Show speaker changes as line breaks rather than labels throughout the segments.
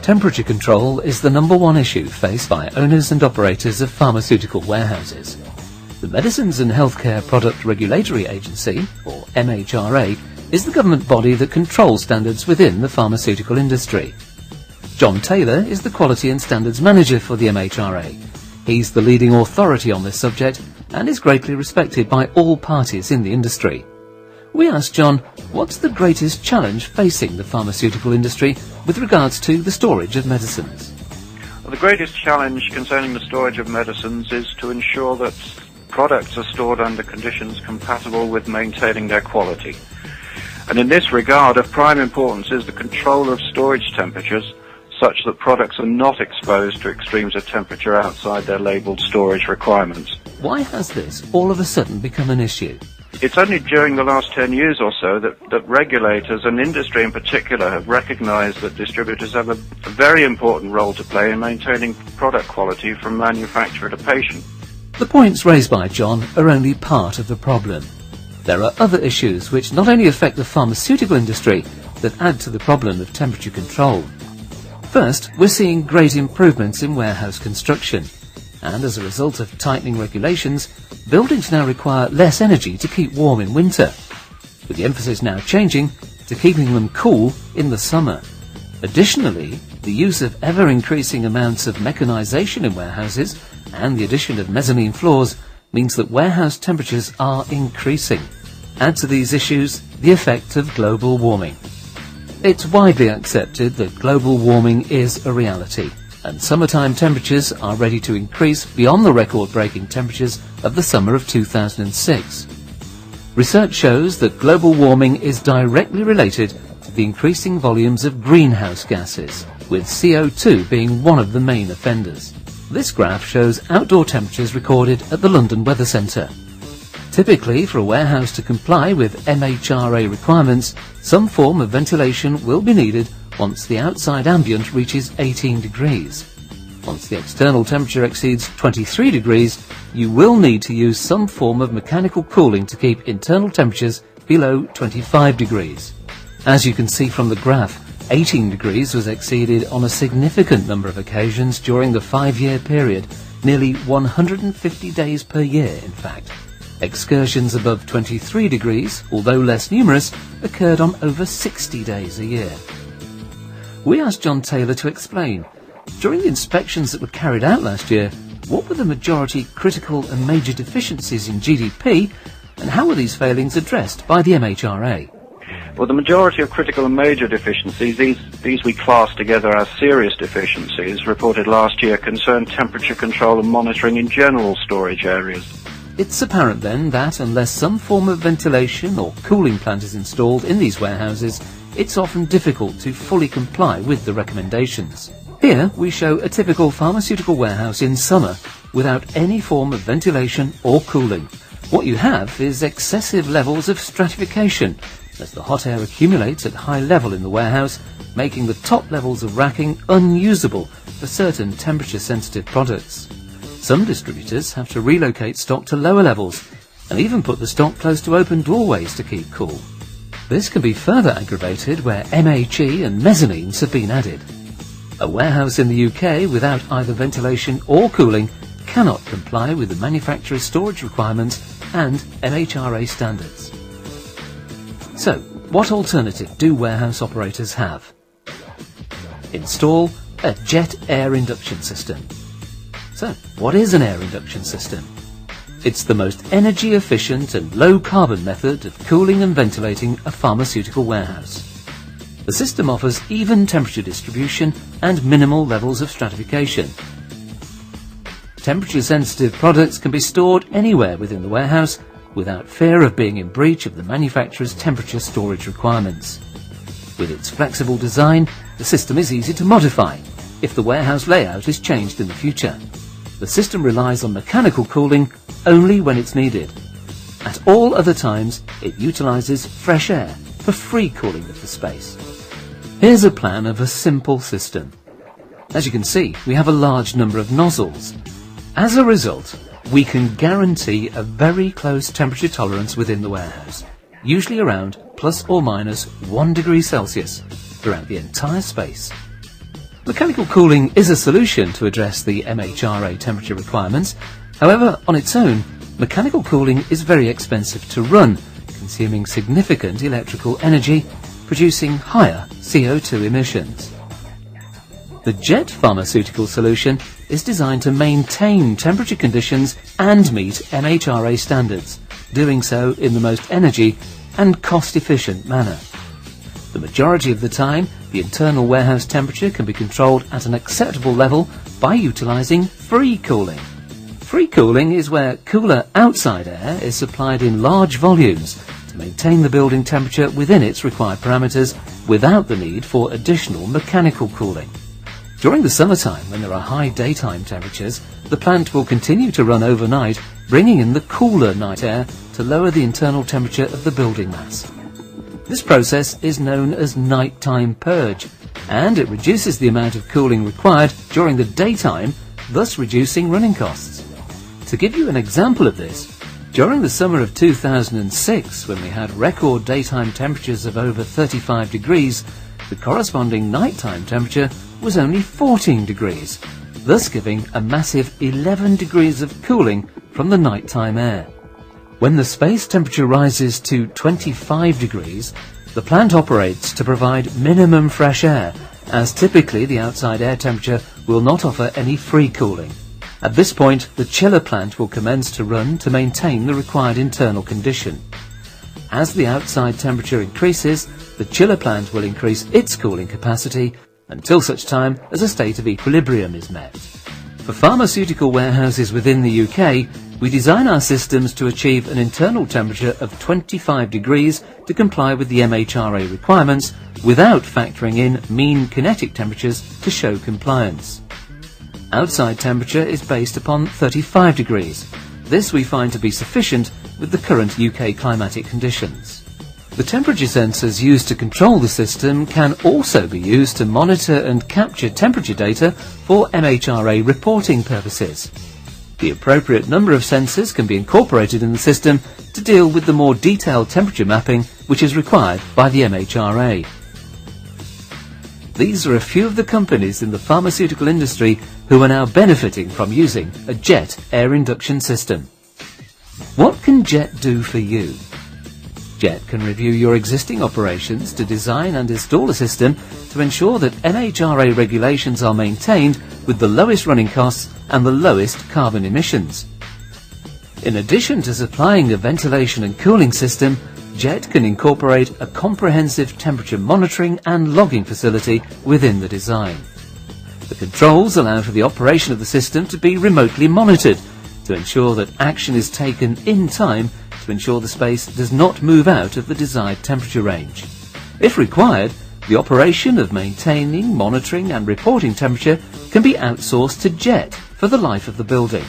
Temperature control is the #1 issue faced by owners and operators of pharmaceutical warehouses. The Medicines and Healthcare Product Regulatory Agency, or MHRA, is the government body that controls standards within the pharmaceutical industry. John Taylor is the Quality and Standards Manager for the MHRA. He's the leading authority on this subject and is greatly respected by all parties in the industry. We asked John, what's the greatest challenge facing the pharmaceutical industry with regards to the storage of medicines?
Well, the greatest challenge concerning the storage of medicines is to ensure that products are stored under conditions compatible with maintaining their quality. And in this regard, of prime importance is the control of storage temperatures such that products are not exposed to extremes of temperature outside their labelled storage requirements.
Why has this all of a sudden become an issue?
It's only during the last 10 years or so that regulators and industry in particular have recognised that distributors have a very important role to play in maintaining product quality from manufacturer to patient.
The points raised by John are only part of the problem. There are other issues which not only affect the pharmaceutical industry, that add to the problem of temperature control. First, we're seeing great improvements in warehouse construction, and as a result of tightening regulations, buildings now require less energy to keep warm in winter, with the emphasis now changing to keeping them cool in the summer. Additionally, the use of ever-increasing amounts of mechanisation in warehouses and the addition of mezzanine floors means that warehouse temperatures are increasing. Add to these issues the effect of global warming. It's widely accepted that global warming is a reality, and summertime temperatures are ready to increase beyond the record-breaking temperatures of the summer of 2006. Research shows that global warming is directly related to the increasing volumes of greenhouse gases, with CO2 being one of the main offenders. This graph shows outdoor temperatures recorded at the London Weather Centre. Typically, for a warehouse to comply with MHRA requirements, some form of ventilation will be needed once the outside ambient reaches 18 degrees. Once the external temperature exceeds 23 degrees, you will need to use some form of mechanical cooling to keep internal temperatures below 25 degrees. As you can see from the graph, 18 degrees was exceeded on a significant number of occasions during the 5-year period, nearly 150 days per year in fact. Excursions above 23 degrees, although less numerous, occurred on over 60 days a year. We asked John Taylor to explain, during the inspections that were carried out last year, what were the majority critical and major deficiencies in GDP, and how were these failings addressed by the MHRA?
Well, the majority of critical and major deficiencies, these we class together as serious deficiencies, reported last year, concerned temperature control and monitoring in general storage areas.
It's apparent then that unless some form of ventilation or cooling plant is installed in these warehouses, it's often difficult to fully comply with the recommendations. Here we show a typical pharmaceutical warehouse in summer without any form of ventilation or cooling. What you have is excessive levels of stratification, as the hot air accumulates at high level in the warehouse, making the top levels of racking unusable for certain temperature-sensitive products. Some distributors have to relocate stock to lower levels and even put the stock close to open doorways to keep cool. This can be further aggravated where MHE and mezzanines have been added. A warehouse in the UK without either ventilation or cooling cannot comply with the manufacturer's storage requirements and MHRA standards. So, what alternative do warehouse operators have? Install a jet air induction system. So, what is an air induction system? It's the most energy efficient and low carbon method of cooling and ventilating a pharmaceutical warehouse. The system offers even temperature distribution and minimal levels of stratification. Temperature sensitive products can be stored anywhere within the warehouse without fear of being in breach of the manufacturer's temperature storage requirements. With its flexible design, the system is easy to modify if the warehouse layout is changed in the future. The system relies on mechanical cooling only when it's needed. At all other times, it utilises fresh air for free cooling of the space. Here's a plan of a simple system. As you can see, we have a large number of nozzles. As a result, we can guarantee a very close temperature tolerance within the warehouse, usually around plus or minus 1 degree Celsius throughout the entire space. Mechanical cooling is a solution to address the MHRA temperature requirements. However, on its own, mechanical cooling is very expensive to run, consuming significant electrical energy, producing higher CO2 emissions. The JET pharmaceutical solution is designed to maintain temperature conditions and meet MHRA standards, doing so in the most energy and cost-efficient manner. The majority of the time, the internal warehouse temperature can be controlled at an acceptable level by utilising free cooling. Free cooling is where cooler outside air is supplied in large volumes to maintain the building temperature within its required parameters without the need for additional mechanical cooling. During the summertime, when there are high daytime temperatures, the plant will continue to run overnight, bringing in the cooler night air to lower the internal temperature of the building mass. This process is known as nighttime purge, and it reduces the amount of cooling required during the daytime, thus reducing running costs. To give you an example of this, during the summer of 2006, when we had record daytime temperatures of over 35 degrees, the corresponding nighttime temperature was only 14 degrees, thus giving a massive 11 degrees of cooling from the nighttime air. When the space temperature rises to 25 degrees, the plant operates to provide minimum fresh air, as typically the outside air temperature will not offer any free cooling. At this point, the chiller plant will commence to run to maintain the required internal condition. As the outside temperature increases, the chiller plant will increase its cooling capacity until such time as a state of equilibrium is met. For pharmaceutical warehouses within the UK, we design our systems to achieve an internal temperature of 25 degrees to comply with the MHRA requirements without factoring in mean kinetic temperatures to show compliance. Outside temperature is based upon 35 degrees. This we find to be sufficient with the current UK climatic conditions. The temperature sensors used to control the system can also be used to monitor and capture temperature data for MHRA reporting purposes. The appropriate number of sensors can be incorporated in the system to deal with the more detailed temperature mapping which is required by the MHRA. These are a few of the companies in the pharmaceutical industry who are now benefiting from using a JET air induction system. What can JET do for you? JET can review your existing operations to design and install a system to ensure that MHRA regulations are maintained with the lowest running costs and the lowest carbon emissions. In addition to supplying a ventilation and cooling system, JET can incorporate a comprehensive temperature monitoring and logging facility within the design. The controls allow for the operation of the system to be remotely monitored to ensure that action is taken in time to ensure the space does not move out of the desired temperature range. If required, the operation of maintaining, monitoring and reporting temperature can be outsourced to JET for the life of the building.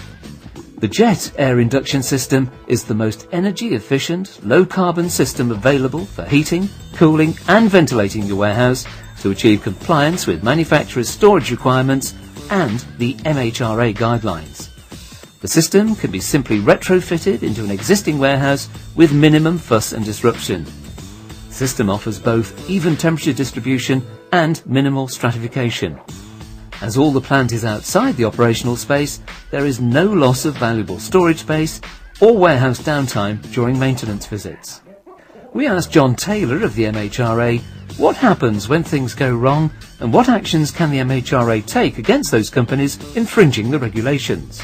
The JET air induction system is the most energy efficient, low carbon system available for heating, cooling and ventilating your warehouse to achieve compliance with manufacturers' storage requirements and the MHRA guidelines. The system can be simply retrofitted into an existing warehouse with minimum fuss and disruption. The system offers both even temperature distribution and minimal stratification. As all the plant is outside the operational space, there is no loss of valuable storage space or warehouse downtime during maintenance visits. We asked John Taylor of the MHRA what happens when things go wrong and what actions can the MHRA take against those companies infringing the regulations.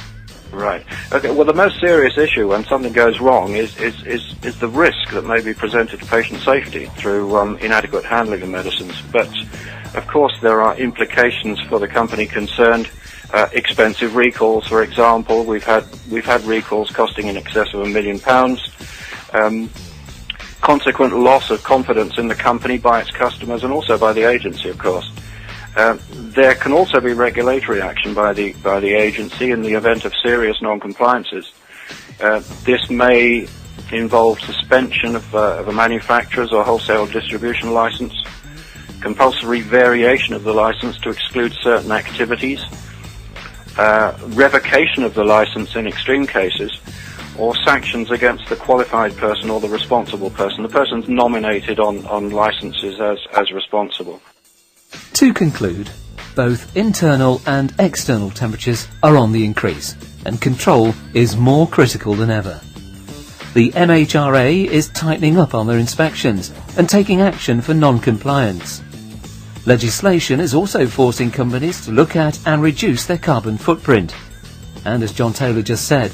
Right. Okay. Well, the most serious issue when something goes wrong is the risk that may be presented to patient safety through inadequate handling of medicines. But of course, there are implications for the company concerned. Expensive recalls, for example. We've had recalls costing in excess of £1 million. Consequent loss of confidence in the company by its customers and also by the agency, of course. There can also be regulatory action by the agency in the event of serious non-compliances. This may involve suspension of a manufacturer's or wholesale distribution license, compulsory variation of the license to exclude certain activities, revocation of the license in extreme cases, or sanctions against the qualified person or the responsible person. The person's nominated on licenses as responsible.
To conclude, both internal and external temperatures are on the increase, and control is more critical than ever. The MHRA is tightening up on their inspections and taking action for non-compliance. Legislation is also forcing companies to look at and reduce their carbon footprint. And as John Taylor just said,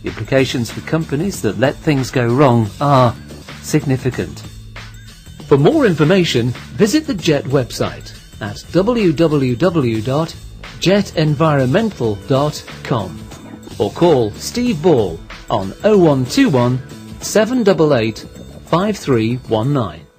the implications for companies that let things go wrong are significant. For more information, visit the JET website at www.jetenvironmental.com or call Steve Ball on 0121 788 5319.